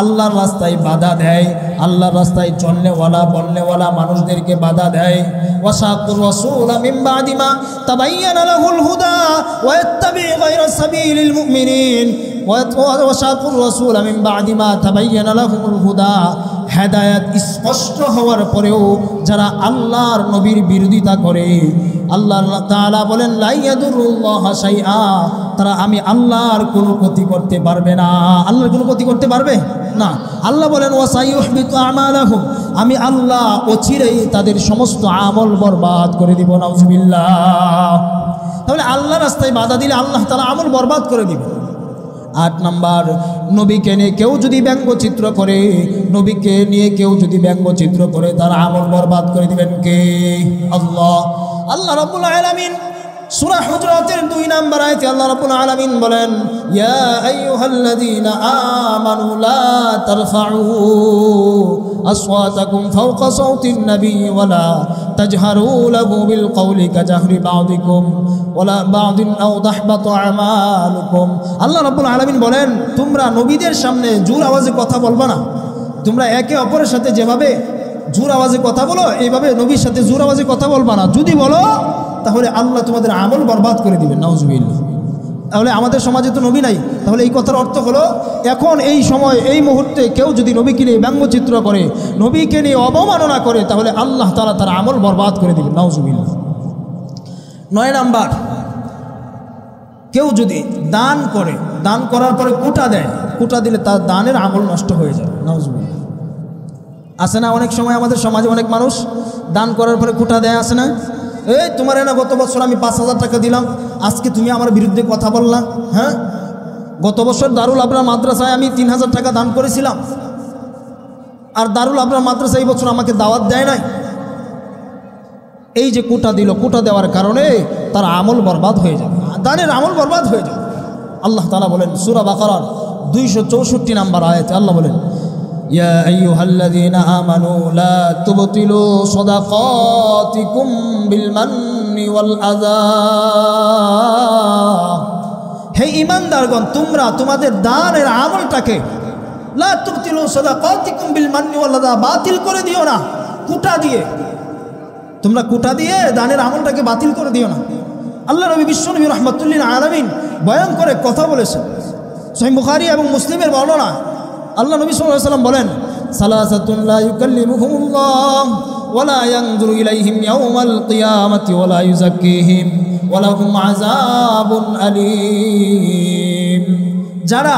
আল্লাহর রাস্তায় বাধা দেয়, আল্লাহর রাস্তায় চলনেওয়ালা বলনেওয়ালা মানুষদেরকে বাধা দেয়। ওয়া শাকুর রাসূলা মিন বাদি মা তাবায়্যানা লাহুল হুদা ওয়া ইয়াত্তাবি গায়রা সাবিলিল মুমিনিন ওয়াশাকুর রাসূল মিন বাদি মা তাবায়্যানা লাহুমুল হুদা, হেদায়েত স্পষ্ট হওয়ার পরেও যারা আল্লাহর নবীর বিরোধিতা করে, আল্লাহ তাআলা বলেন লা ইয়াদুরুল্লাহা শাইআ, তারা আমি আল্লাহর কোনো ক্ষতি করতে পারবে না। আল্লাহর কোনো ক্ষতি করতে পারবে না। আল্লাহ বলেন ওয়াসাইয়ুহবিতু আমালাহুম, আমি আল্লাহ অচিরেই তাদের সমস্ত আমল বরবাদ করে দিব। নাউজুবিল্লাহ। তাহলে আল্লাহর রাস্তায় বাধা দিলে আল্লাহ তাআলা আমল বরবাদ করে দিবে। 8 নাম্বার, নবীকে নিয়ে কেউ যদি ব্যঙ্গচিত্র করে, নবীকে নিয়ে কেউ যদি ব্যঙ্গচিত্র করে তার আমল বরবাদ করে দিবেন কে? আল্লাহ। আল্লাহ রাব্বুল আলামিন সূরা হুজুরাতের 2 নম্বর আয়াতে আল্লাহ রাব্বুল আলামিন বলেন, ইয়া আইয়ুহাল্লাযীনা আমানু লা তারফাউ আসওয়াতাকুম ফাওকা সাওতিন নবী ওয়া লা তাজহারু লাহু বিল কওলি কাজাহরি বা'দিকুম ওয়া লা বা'দিন আও তাহবাতু আমালুকুম। আল্লাহ রাব্বুল আলামিন বলেন, তোমরা নবীদের সামনে জোর আওয়াজে কথা বলবা না। তোমরা একে অপরের সাথে যেভাবে জোর আওয়াজে কথা বলো, এইভাবে নবীর সাথে জোর আওয়াজে কথা বলবা না। যদি বলো তাহলে আল্লাহ তোমাদের আমল বরবাদ করে দিবেন। নাউজুবিল্লাহ। তাহলে আমাদের সমাজে তো নবী নাই। তাহলে এই কথার অর্থ হলো, এখন এই সময় এই মুহূর্তে কেউ যদি নবীকে নিয়ে ব্যঙ্গচিত্র করে, নবীকে নিয়ে অবমাননা করে, তাহলে আল্লাহ তাআলা তার আমল বরবাদ করে দিবেন। নাউজুবিল্লাহ। 9 নাম্বার, কেউ যদি দান করে, দান করার পরে কোটা দেয়, কোটা দিলে তার দানের আমল নষ্ট হয়ে যায়। নাউজুবিল্লাহ। আছে না অনেক সময় আমাদের সমাজে অনেক মানুষ দান করার পরে কোটা দেয়, আছে না? এই তোমার না গত বছর আমি 5,000 টাকা দিলাম, আজকে তুমি আমার বিরুদ্ধে কথা বললা। হ্যাঁ, গত বছর দারুল আবরার মাদ্রাসায় আমি 3,000 টাকা দান করেছিলাম, আর দারুল আবরার মাদ্রাসা এই বছর আমাকে দাওয়াত দেয় নাই। এই যে কোটা দিল, কোটা দেওয়ার কারণে তার আমল বরবাদ হয়ে যাবে, দানের আমল বরবাদ হয়ে যাবে। আল্লাহ তাআলা বলেন সূরা বাকারার 264 নম্বর আয়াতে আল্লাহ বলেন, ইয়া আইয়ুহাল্লাযীনা আমানু লা তুবতিলু সাদাকাতিকুম বিল মান্নি ওয়াল আযা, হে ঈমানদারগণ, তোমরা তোমাদের দানের আমলটাকে লা তুবতিলু সাদাকাতিকুম বিল মান্নি ওয়াল আযা, বাতিল করে দিও না কোটা দিয়ে। তোমরা কোটা দিয়ে দানের আমলটাকে বাতিল করে দিও না। আল্লাহ নবী বিশ্বনবী রাহমাতুল লিল আলামিন বয়ান করে কথা বলেছেন। সহিহ বুখারী এবং মুসলিমের বর্ণনা, আল্লাহ নবী সাল্লাল্লাহু আলাইহি ওয়াসাল্লাম বলেন, সালাসাতুন লা ইউকাল্লিমুহুমুল্লাহ ওয়া লা ইয়ানজুরু ইলাইহিম ইয়াওমাল কিয়ামাতি ওয়া লা ইউযাক্কিহিম ওয়া লাহুম আযাবুন আলীম। যারা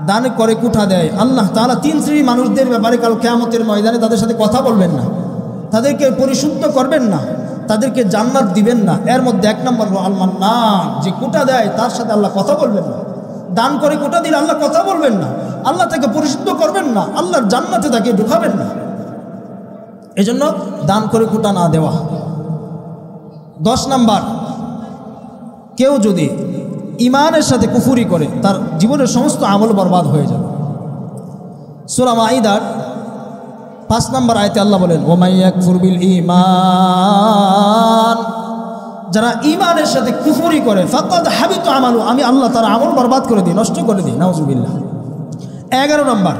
দান করে কোঠা দেয়, আল্লাহ তাআলা 3 শ্রেণীর মানুষদের ব্যাপারে কাল কিয়ামতের ময়দানে তাদের সাথে কথা বলবেন না, তাদেরকে পরিশুদ্ধ করবেন না, তাদেরকে জান্নাত দিবেন না। এর মধ্যে 1 নম্বর হলো আল মান্নান, যে কোটা দেয় তার সাথে আল্লাহ কথা বলবেন না। দান করে কোটা দিলে আল্লাহ কথা বলবেন না, আল্লাহ তাকে পরিশুদ্ধ করবেন না, আল্লাহর জান্নাতে তাকে ঢুকাবেন না। এজন্য দান করে কোটা না দেওয়া। 10 নম্বর, কেউ যদি ঈমানের সাথে কুফরি করে তার জীবনের সমস্ত আমল বরবাদ হয়ে যাবে। সূরা মাঈদার 5 নম্বর আয়াতে আল্লাহ বলেন ওয়া ইয়াকফুর বিল ঈমান, যারা ঈমানের সাথে কুফরি করে ফাকাদ হাবিতা আমালু, আমি আল্লাহ তার আমল বরবাদ করে দিই, নষ্ট করে দিই। নাউজুবিল্লাহ। 11 নম্বর,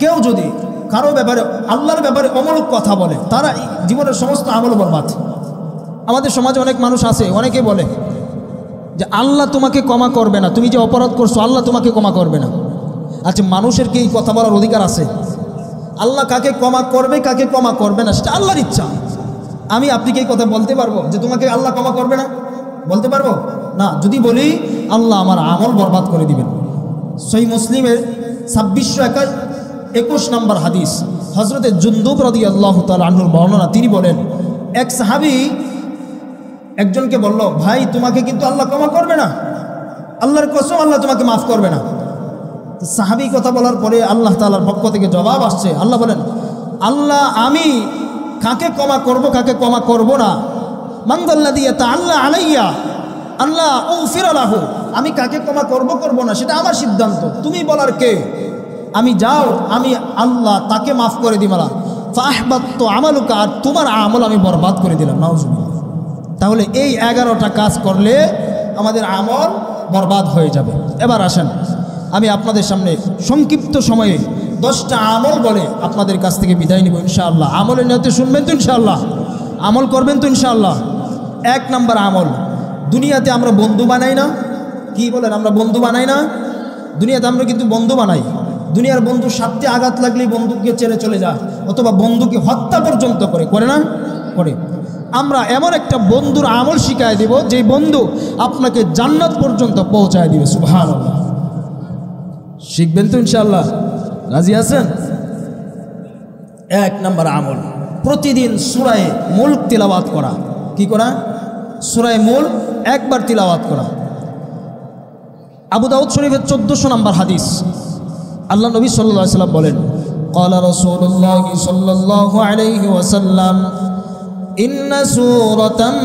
কেউ যদি কারো ব্যাপারে আল্লাহর ব্যাপারে অমূলক কথা বলে তারা জীবনের সমস্ত আমল বরবাদ। আমাদের সমাজে অনেক মানুষ আছে, অনেকে বলে যে আল্লাহ তোমাকে ক্ষমা করবে না, তুমি যে অপরাধ করছো আল্লাহ তোমাকে ক্ষমা করবে না। আচ্ছা, মানুষের কি এই কথা বলার অধিকার আছে? আল্লাহ কাকে ক্ষমা করবে কাকে ক্ষমা করবে না সেটা আল্লাহর ইচ্ছা। আমি আপনি কি এই কথা বলতে পারবো যে তোমাকে আল্লাহ ক্ষমা করবে না? বলতে পারবো না। যদি বলি আল্লাহ আমার আমল বরবাদ করে দিবেন। সহিহ মুসলিমের 2621 নম্বর হাদিস, হযরতে জুনদুব রাদিয়াল্লাহু তাআলা আনহুর বর্ণনা। তিনি বলেন, এক সাহাবী একজনকে বলল, ভাই তোমাকে কিন্তু আল্লাহ ক্ষমা করবে না, আল্লাহর কসম আল্লাহ তোমাকে মাফ করবে না। সাহাবী কথা বলার পরে আল্লাহ তাআলার পক্ষ থেকে জবাব আসছে। আল্লাহ বলেন, আল্লাহ আমি কাকে ক্ষমা করব কাকে ক্ষমা করব না, মান যাল্লাযী ইয়াতাআল্লা আলাইয়া আল্লাহ উগফির লাহু, আমি কাকে ক্ষমা করব করব না সেটা আমার সিদ্ধান্ত, তুমি বলার কে? আমি যাও আমি আল্লাহ তাকে মাফ করে দিমালা ফাহবাতু আমালুকা, আর তোমার আমল আমি বরবাদ করে দিলাম। নাউজুবিল্লাহ। তাহলে এই 11টা কাজ করলে আমাদের আমল বরবাদ হয়ে যাবে। এবার আসেন আমি আপনাদের সামনে সংক্ষিপ্ত সময়ে 10টা আমল বলে আপনাদের কাছ থেকে বিদায় নিব ইনশাআল্লাহ। আমলের নিয়তে শুনবেন তো ইনশাআল্লাহ? আমল করবেন তো ইনশাআল্লাহ? 1 নম্বর আমল, দুনিয়াতে আমরা বন্ধু বানাই না? কি বলেন, আমরা বন্ধু বানাই না? দুনিয়াতে আমরা কিন্তু বন্ধু বানাই। দুনিয়ার বন্ধু স্বার্থে আঘাত লাগলেই বন্ধুকে ছেড়ে চলে যায়, অথবা বন্ধুকে হত্যা পর্যন্ত করে না? করে। আমরা এমন একটা বন্ধুর আমল শিখায় দিব যে বন্ধু আপনাকে জান্নাত পর্যন্ত পৌঁছায় দিবে। সুবহানাল্লাহ। শিখবেন তো ইনশাআল্লাহ? রাজি আছেন? 1 নম্বর আমল, প্রতিদিন সূরা মুলক তিলাওয়াত করা। কি করা? সূরা মুলক একবার তিলাওয়াত করা। আবু দাউদ শরীফের 1400 নম্বর হাদিস, আল্লাহ নবী সাল্লাল্লাহু আলাইহি ওয়াসাল্লাম বলেন, ক্বালা রাসূলুল্লাহ সাল্লাল্লাহু আলাইহি ওয়াসাল্লাম ইন্না সূরাতাম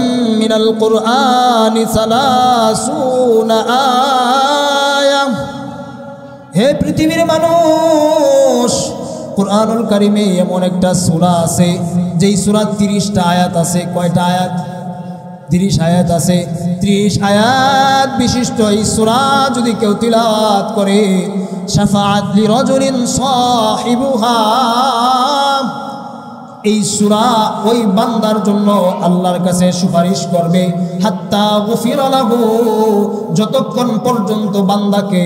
মিনাল কুরআনি 30 আয়া। হে পৃথিবীর মানুষ, কুরআনুল কারীমে এমন একটা সূরা আছে যেই সূরা 30টা আয়াত আছে। কয়টা আয়াত? 30 আয়াত আছে। 30 আয়াত বিশিষ্ট এই সূরা যদি কেউ তিলাওয়াত করে, শাফাআত লিরাজুলিন সাহিবুহা, এই সূরা ওই বান্দার জন্য আল্লাহর কাছে সুপারিশ করবে। হাত্তা গুফিরা লাহু, যতক্ষণ পর্যন্ত বান্দাকে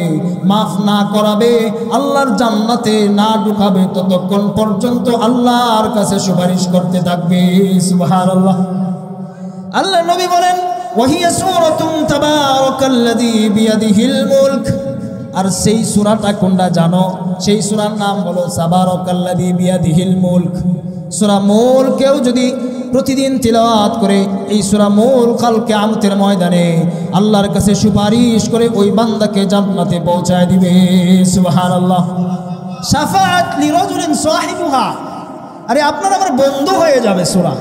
মাফ না করাবে, আল্লাহর জান্নাতে না ঢুকাবে, ততক্ষণ পর্যন্ত আল্লাহর কাছে সুপারিশ করতে থাকবে। সুবহানাল্লাহ। আল্লাহ নবী বলেন, ওয়াহিয়া সূরাতুন তাবারাকাল্লাযী বিয়াদিহিল মুলক, আর সেই সূরাটা কোনটা জানো? সেই সূরার নাম হলো তাবারাকাল্লাযী বিয়াদিহিল মুলক। সূরা মুলক কেউ যদি প্রতিদিন তিলাওয়াত করে, এই সূরা মুলক কাল কিয়ামতের ময়দানে আল্লাহর কাছে সুপারিশ করে ওই বান্দাকে জান্নাতে পৌঁছায় দিবে। সুবহানাল্লাহ। শাফাআত লিরাজুলিন সাহিবুহা, আরে আপনার আমার বন্ধু হয়ে যাবে সূরা।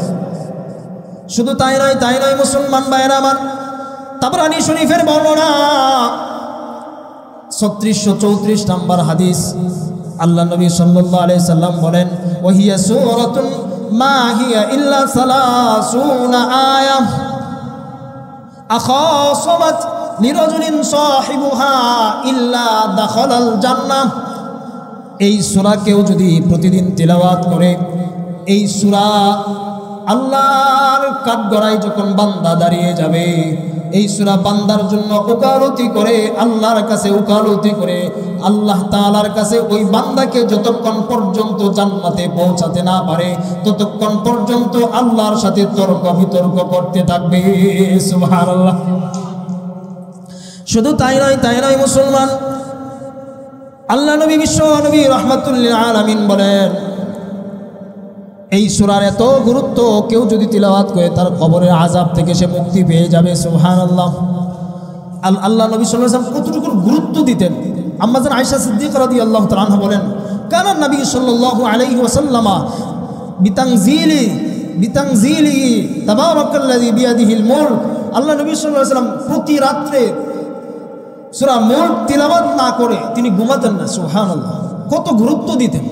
শুধু তাই নয় মুসলমান ভাইরা আমার, তাবরানী শরীফের বর্ণনা 3634 নম্বর হাদিস, আল্লাহ নবী সাল্লাল্লাহু আলাইহি সাল্লাম বলেন, ওয়াহিয়া সূরাতুন মা হিয়া ইল্লা 30 আয়া আখাসামাত লিরাজুলিন সাহিবুহা ইল্লা দাখালাল জান্নাহ। এই সূরা কেউ যদি প্রতিদিন তিলাওয়াত করে, এই সূরা আল্লাহর কাঠগড়ায় যখন বান্দা দাঁড়িয়ে যাবে, এই সূরা বান্দার জন্য ওকালতি করে, আল্লাহর কাছে ওকালতি করে, আল্লাহ তাআলার কাছে ওই বান্দাকে যতক্ষণ পর্যন্ত জান্নাতে পৌঁছাতে না পারে ততক্ষণ পর্যন্ত আল্লাহর সাথে তর্ক বিতর্ক করতে থাকবে। সুবহানাল্লাহ। শুধু তাই নয় মুসলমান, আল্লাহ নবী বিশ্ব নবী রাহমাতুল লিল আলামিন বলেন, এই সূরার এত গুরুত্ব, কেউ যদি তিলাওয়াত করে তার কবরের আযাব থেকে সে মুক্তি পেয়ে যাবে। সুবহানাল্লাহ। আল্লাহ নবী সাল্লাল্লাহু আলাইহি ওয়াসাল্লাম কতটুকু গুরুত্ব দিতেন। আম্মা জান আয়েশা সিদ্দিকা রাদিয়াল্লাহু তাআলা আনহা বলেন, কানা নবী সাল্লাল্লাহু আলাইহি ওয়াসাল্লাম বিতানজিলি তাবারাকাল্লাযী বিয়াদিহিল মুলক, আল্লাহ নবী সাল্লাল্লাহু আলাইহি ওয়াসাল্লাম প্রতি রাত্রে সূরা মুলক তিলাওয়াত না করে তিনি ঘুমাতেন না। সুবহানাল্লাহ। কত গুরুত্ব দিতেন।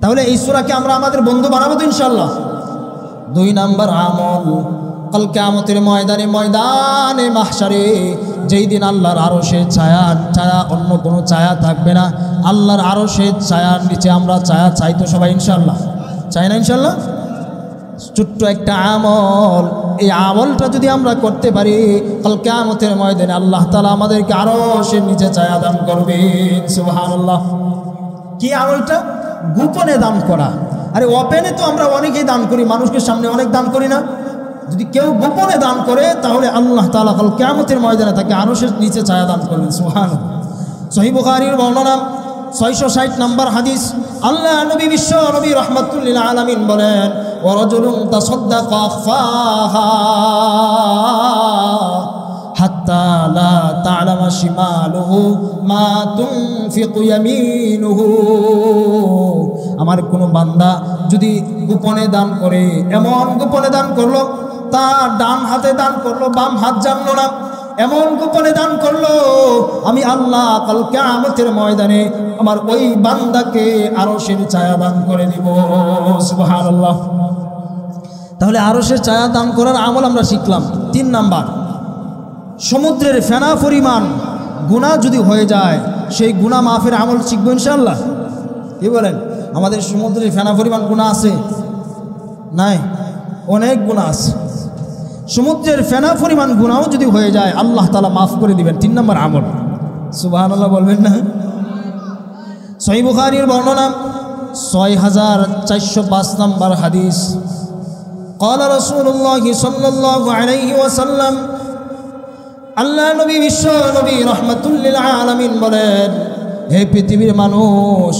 তাহলে এই সূরাকে আমরা আমাদের বন্ধু বানাবো তো ইনশাআল্লাহ। 2 নাম্বার আমল, কাল কিয়ামতের ময়দানে মাহশারে যেই দিন আল্লাহর আরশের ছায়া অন্য কোনো ছায়া থাকবে না, আল্লাহর আরশের ছায়ার নিচে আমরা ছায়া চাই তো সবাই ইনশাআল্লাহ, চাই না ইনশাআল্লাহ? ছোট্ট একটা আমল, এই আমলটা যদি আমরা করতে পারি কাল কিয়ামতের ময়দানে আল্লাহ তাআলা আমাদেরকে আরশের নিচে ছায়া দান করবেন। সুবহানাল্লাহ। কি আমলটা? গোপনে দান করা। আরে ওপেনে তো আমরা অনেকেই দান করি, মানুষকে সামনে অনেক দান করি না? যদি কেউ গোপনে দান করে তাহলে আল্লাহ তাআলা কাল কিয়ামতের ময়দানে তাকে আরশের নিচে ছায়া দান করবেন। সুবহানাল্লাহ। সহিহ বুখারীর বর্ণনা 660 নম্বর হাদিস, আল্লাহ নবী বিশ্ব নবী রাহমাতুল লিল আলামিন বলেন, ওয়া রাজুলুন তাসাদ্দাকা আখফাহা হাত্তা লা তা'লামা শিমালুহু মা তুনফিকু ইয়ামিনুহু। আমার কোনো বান্দা যদি গোপনে দান করে, এমন গোপনে দান করলো তার ডান হাতে দান করলো, বাম হাত জানলো না, এমন গোপনে দান করলো, আমি আল্লাহ কাল কিয়ামতের ময়দানে আমার ওই বান্দাকে আরশের ছায়া দান করে দিব। সুবহানাল্লাহ। তাহলে আরশের ছায়া দান করার আমল আমরা শিখলাম। 3 নাম্বার, সমুদ্রের ফেনা পরিমাণ গুনাহ যদি হয়ে যায় সেই গুনাহ মাফের আমল শিখবো ইনশাআল্লাহ। কি বলেন? আমাদের সমুদ্রের ফেনা পরিমাণ গুনাহ আছে? নাই, অনেক গুনাহ আছে। সমুদ্রের ফেনা পরিমাণ গুনাহও যদি হয়ে যায় আল্লাহ তাআলা মাফ করে দিবেন। 3 নম্বর আমল। সুবহানাল্লাহ বলবেন না? সহিহ বুখারীর বর্ণনা 6405 নম্বর হাদিস, قال رسول الله صلى الله عليه وسلم, আল্লাহ নবী বিশ্ব নবী রাহমাতুল লিল আলামিন বলেন, হে পৃথিবীর মানুষ,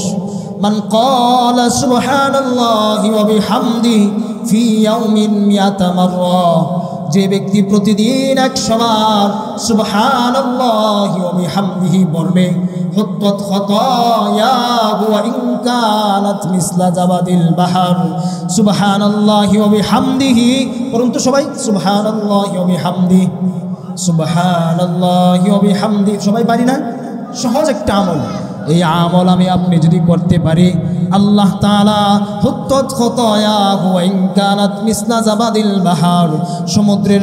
মান ক্বালা সুবহানাল্লাহি ওয়া বিহামদিহি ফি ইয়াউমিন মিয়াতা মাররা, যে ব্যক্তি প্রতিদিন 100 বার সুবহানাল্লাহি ওয়া বিহামদিহি বলবে, হুত্তাত খাতায়াহু ওয়া ইন কানাত মিসলা জাবাদিল বাহর। সুবহানাল্লাহি ওয়া বিহামদিহি, পরন্তু সবাই সুবহানাল্লাহি ওয়া বিহামদিহি, সুবহানাল্লাহি ওয়া বিহামদিহি, সবাই পারি না? সহজ একটা আমল। এই আমল আমি আপনি যদি করতে পারি আল্লাহ তাআলা হুত্তাত খাতায়াহু ওয়া ইন কানাত মিসলা জাবাদিল বাহর, সমুদ্রের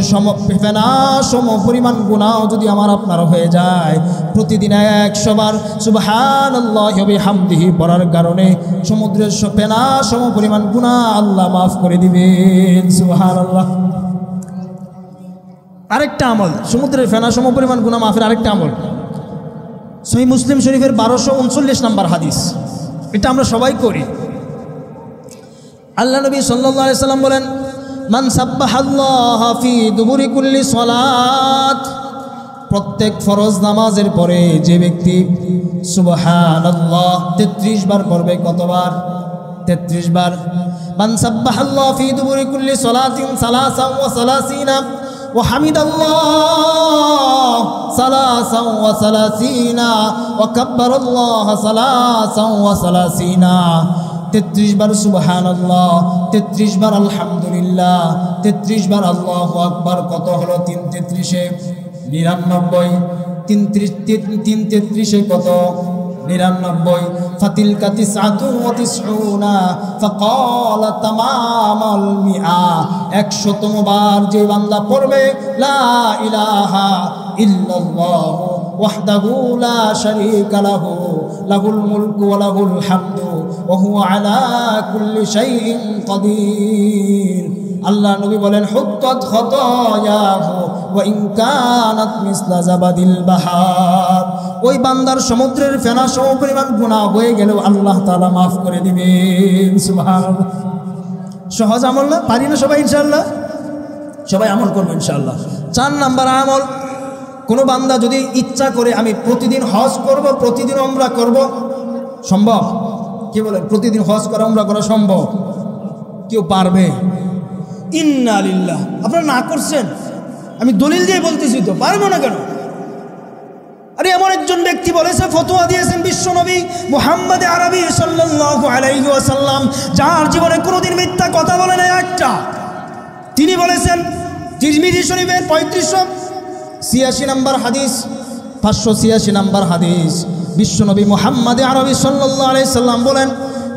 ফেনা সম পরিমাণ গুনাহ যদি আমার আপনার হয়ে যায়, প্রতিদিন 100 বার সুবহানাল্লাহি ওয়া বিহামদিহি পড়ার কারণে সমুদ্রের ফেনা সম পরিমাণ গুনাহ আল্লাহ মাফ করে দিবেন। সুবহানাল্লাহ। আরেকটা আমল, সমুদ্রের ফেনা সম পরিমাণ গুনাহ মাফের আরেকটা আমল, সহিহ মুসলিম শরীফের 1239 নম্বর হাদিস। এটা আমরা সবাই করি। আল্লাহ নবী সাল্লাল্লাহু আলাইহি সাল্লাম বলেন, মান সাব্বাহাল্লাহা ফি দুবুরি কুল্লি সালাত, প্রত্যেক ফরজ নামাজের পরে যে ব্যক্তি সুবহানাল্লাহ 33 বার পড়বে। কতবার? 33 বার। মান সাব্বাহাল্লাহা ফি দুবুরি কুল্লি সালাতিন সালাসান ওয়া সালাসিনা ওয়া হামিদাল্লাহ সালাসান ওয়া সালাসিনা ওয়া কাব্বারাল্লাহ সালাসান ওয়া সালাসিনা। 33 বার সুবহানাল্লাহ, 33 বার আলহামদুলিল্লাহ, 33 বার আল্লাহু আকবার। কত হলো? 3 33 99। 3 33 কত? 99। ফাতিলকা 99 ফাকালা তামামাল মিআ, 100তম বার যে বান্দা পড়বে লা ইলাহা ইল্লাল্লাহ ওয়াহদাহু লা শারীকা লাহু লাহুল মুলকু ওয়া লাহুল হামদু ওয়া হুয়া আলা কুল্লি শাইইন কাদির। আল্লাহ নবী বলেন, হুত্তাত খাতায়াহু ওয়া ইন কানাত মিসলা জাবাদিল বাহর, ওই বান্দার সমুদ্রের ফেনা সম পরিমাণ গুনাহ হয়ে গেলেও আল্লাহ তাআলা মাফ করে দিবেন। সুবহানাল্লাহ। সহজ আমল না? পারি না সবাই ইনশাআল্লাহ? সবাই আমল করবো ইনশাআল্লাহ। 4 নাম্বার আমল, কোনো বান্দা যদি ইচ্ছা করে আমি প্রতিদিন হজ করব, প্রতিদিন উমরা করব, সম্ভব? কি বলেন? প্রতিদিন হজ করা উমরা করা সম্ভব? কেউ পারবে? ইন্না লিল্লাহ। আপনারা না করছেন, আমি দলিল দিয়ে বলতেছি তো, পারবো না কেন? আরে এমন একজন ব্যক্তি বলেছে, ফতোয়া দিয়েছেন বিশ্বনবী মুহাম্মদ আরবি সাল্লাল্লাহু আলাইহি ওয়াসাল্লাম, যার জীবনে কোনোদিন মিথ্যা কথা বলে না একটা। তিনি বলেছেন তিরমিজি শরীফের 3586 নম্বর হাদিস, 586 নম্বর হাদিস, বিশ্বনবী মুহাম্মদ আরবি সাল্লাল্লাহু আলাইহি সাল্লাম বলেন,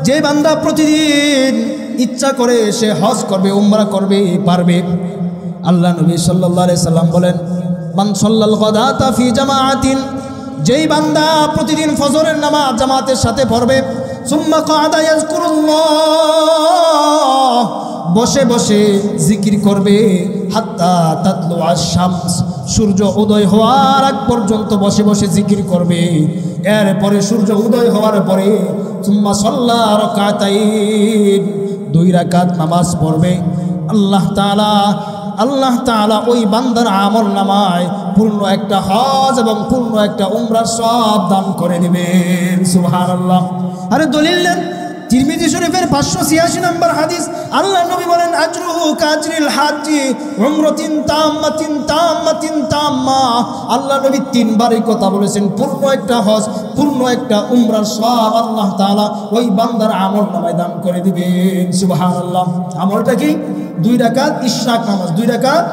যে বান্দা প্রতিদিন ইচ্ছা করে সে হজ করবে, উমরা করবে, পারবে। আল্লাহ নবী সাল্লাল্লাহু আলাইহি সাল্লাম বলেন, মান সাল্লাল গাদাতা ফি জামাআতিন, যেই বান্দা প্রতিদিন ফজরের নামাজ জামাতের সাথে পড়বে, সুম্মা কাদা ইয়াজকুরুল্লাহ, বসে বসে জিকির করবে, হাত্তা তাতলু আশ-শামস, সূর্য উদয় হওয়ার আগ পর্যন্ত বসে বসে জিকির করবে। এরপরে সূর্য উদয় হওয়ার পরে সুম্মা সাল্লা রাকাতাইন, 2 রাকাত নামাজ পড়বে। আল্লাহ তাআলা ওই বান্দার আমল নামায় পূর্ণ একটা হজ এবং পূর্ণ একটা উমরার সব দান করে দিবেন। সুবহানাল্লাহ। আরে দলিল দেন, তিরমিজি শরীফের 586 নম্বর হাদিস, আল্লাহ নবী বলেন, আজরুহু কাজরিল হাজ্জি উমরাতিন তাম্মাতিন তাম্মাতিন তাম্মা। আল্লাহ নবী 3 বার এই কথা বলেছেন, পূর্ণ একটা হজ, পূর্ণ একটা উমরার সব আল্লাহ তাআলা ওই বান্দার আমল নামায় দান করে দিবেন। সুবহানাল্লাহ। আমলটা কি? 2 রাকাত ইশরাক নামাজ। 2 রাকাত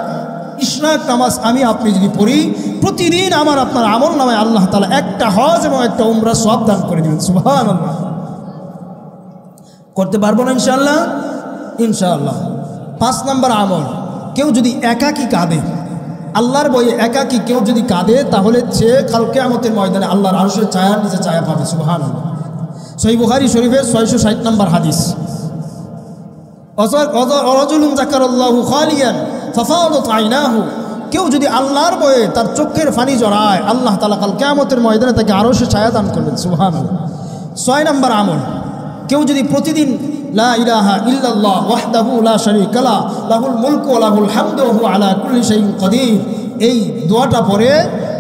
ইশরাক নামাজ আমি আপনি যদি পড়ি, প্রতিদিন আমার আপনার আমল নামায় আল্লাহ তাআলা একটা হজ এবং একটা উমরার সব দান করে দিবেন। সুবহানাল্লাহ। করতে পারবো না ইনশাআল্লাহ? ইনশাআল্লাহ। 5 নম্বর আমল, কেউ যদি একাকী কাঁদে, আল্লাহর বয়ে একাকী কেউ যদি কাঁদে, তাহলে সে কাল কিয়ামতের ময়দানে আল্লাহর আরশের ছায়ার নিচে ছায়া পাবে। সুবহানাল্লাহ। সহিহ বুখারী শরীফের 660 নম্বর হাদিস, রাজুলুন যাকারাল্লাহু খালিয়ান ফাফাদাত আইনাহু, কেউ যদি আল্লাহর বয়ে তার চোখের পানি জড়ায়, আল্লাহ তাআলা কাল কিয়ামতের ময়দানে তাকে আরশের ছায়া দান করবেন। সুবহানাল্লাহ। 6 নম্বর আমল, কেউ যদি প্রতিদিন লা ইলাহা ইল্লাল্লাহ ওয়াহদাহু লা শারীকা লাহু লাহুল মুলকু ওয়া লাহুল হামদু ওয়া হুয়া আলা কুল্লি শাইইন কাদির, এই দোয়াটা পড়ে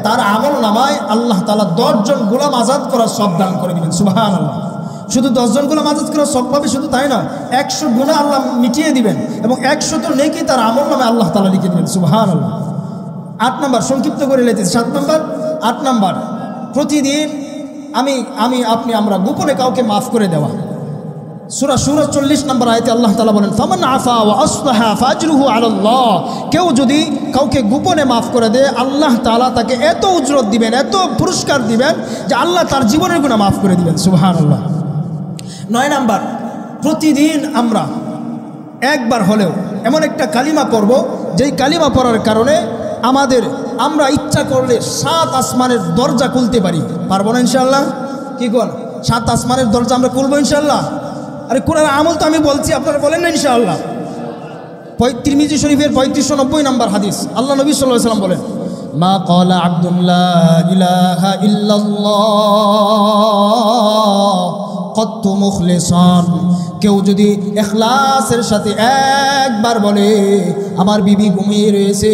তার আমল নামায় আল্লাহ তাআলা 10 জন গোলাম আজাদ করার সব দান করে দিবেন। সুবহানাল্লাহ। শুধু 10 জন গোলাম আজাদ করার সব পাবে, শুধু তাই না, 100 গুনাহ আল্লাহ মিটিয়ে দিবেন এবং 100 নেকি তার আমল নামায় আল্লাহ তাআলা লিখে দিবেন। সুবহানাল্লাহ। 8 নম্বর, সংক্ষিপ্ত করে লেতেছি, 7 নম্বর, 8 নম্বর, প্রতিদিন আপনি আমরা গোপনে কাউকে মাফ করে দেওয়া। সূরা সূরা 40 নম্বর আয়াতে আল্লাহ তাআলা বলেন, ফামান আফা ওয়া আসলাহা ফাজরুহু আলাল্লাহ, কেউ যদি কাউকে গোপনে মাফ করে দেয়, আল্লাহ তাআলা তাকে এত উজরত দিবেন, এত পুরস্কার দিবেন যে আল্লাহ তার জীবনের গুনাহ মাফ করে দিবেন। সুবহানাল্লাহ। 9 নম্বর, প্রতিদিন আমরা একবার হলেও এমন একটা কালিমা পড়ব, যেই কালিমা পড়ার কারণে আমরা ইচ্ছা করলে 7 আসমানের দরজা খুলতে পারি। পারবো না ইনশাআল্লাহ? কি কোন 7 আসমানের দরজা আমরা খুলবো ইনশাআল্লাহ? আরে কোরআন আমল তো আমি বলছি, আপনারা বলেন না ইনশাআল্লাহ? তিরমিজি শরীফের 3590 নম্বর হাদিস, আল্লাহ নবী সাল্লাল্লাহু আলাইহি ওয়াসাল্লাম বলেন, মা ক্বালা আব্দুল্লাহ ইলাহা ইল্লাল্লাহ কত্তু মুখলিসান, কেউ যদি ইখলাসের সাথে একবার বলে, আমার বিবি ঘুমিয়ে রয়েছে,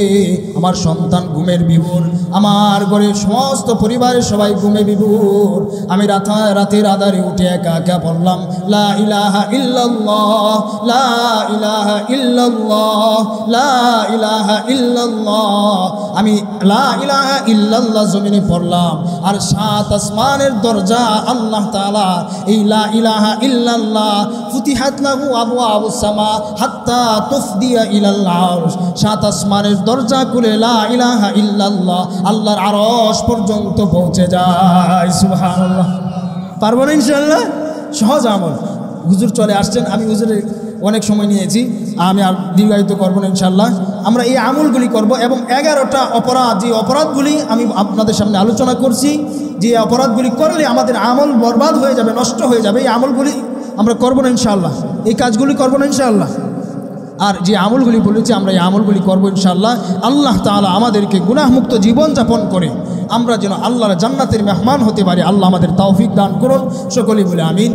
আমার সন্তান ঘুমের বিভোর, আমার ঘরের সমস্ত পরিবারের সবাই ঘুমে বিভোর, আমি রাতের আধারে উঠে একা একা বললাম, লা ইলাহা ইল্লাল্লাহ লা ইলাহা ইল্লাল্লাহ লা ইলাহা ইল্লাল্লাহ, আমি লা ইলাহা ইল্লাল্লাহ জমিনে পড়লাম, আর 7 আসমানের দরজা আল্লাহ তাআলা এই লা ইলাহা ইল্লাল্লাহ ফুতিহাত লাহু আবওয়াবুস সামা হাত্তা তুফদিয়া ইলাল আরশ, 7 আসমানের দরজা খুলে লা ইলাহা ইল্লাল্লাহ আল্লাহর আরশ পর্যন্ত পৌঁছে যায়। সুবহানাল্লাহ। পারবো না ইনশাআল্লাহ? সহজ আমল। হুজুর চলে আসছেন, আমি হুজুরের অনেক সময় নিয়েছি, আমি আর দীর্ঘায়িত করবো না ইনশাআল্লাহ। আমরা এই আমলগুলি করব এবং 11টা অপরাধ, যে অপরাধগুলি আমি আপনাদের সামনে আলোচনা করছি, যে অপরাধগুলি করলে আমাদের আমল বরবাদ হয়ে যাবে, নষ্ট হয়ে যাবে, এই আমলগুলি আমরা করবো না ইনশাআল্লাহ, এই কাজগুলি করবো না ইনশাআল্লাহ। আর যে আমলগুলি বলেছি আমরা এই আমলগুলি করবো ইনশাআল্লাহ। আল্লাহ তাআলা আমাদেরকে গুনাহমুক্ত জীবনযাপন করে আমরা যেন আল্লাহর জান্নাতের মেহমান হতে পারি, আল্লাহ আমাদের তৌফিক দান করুন। সকলেই বলে আমিন।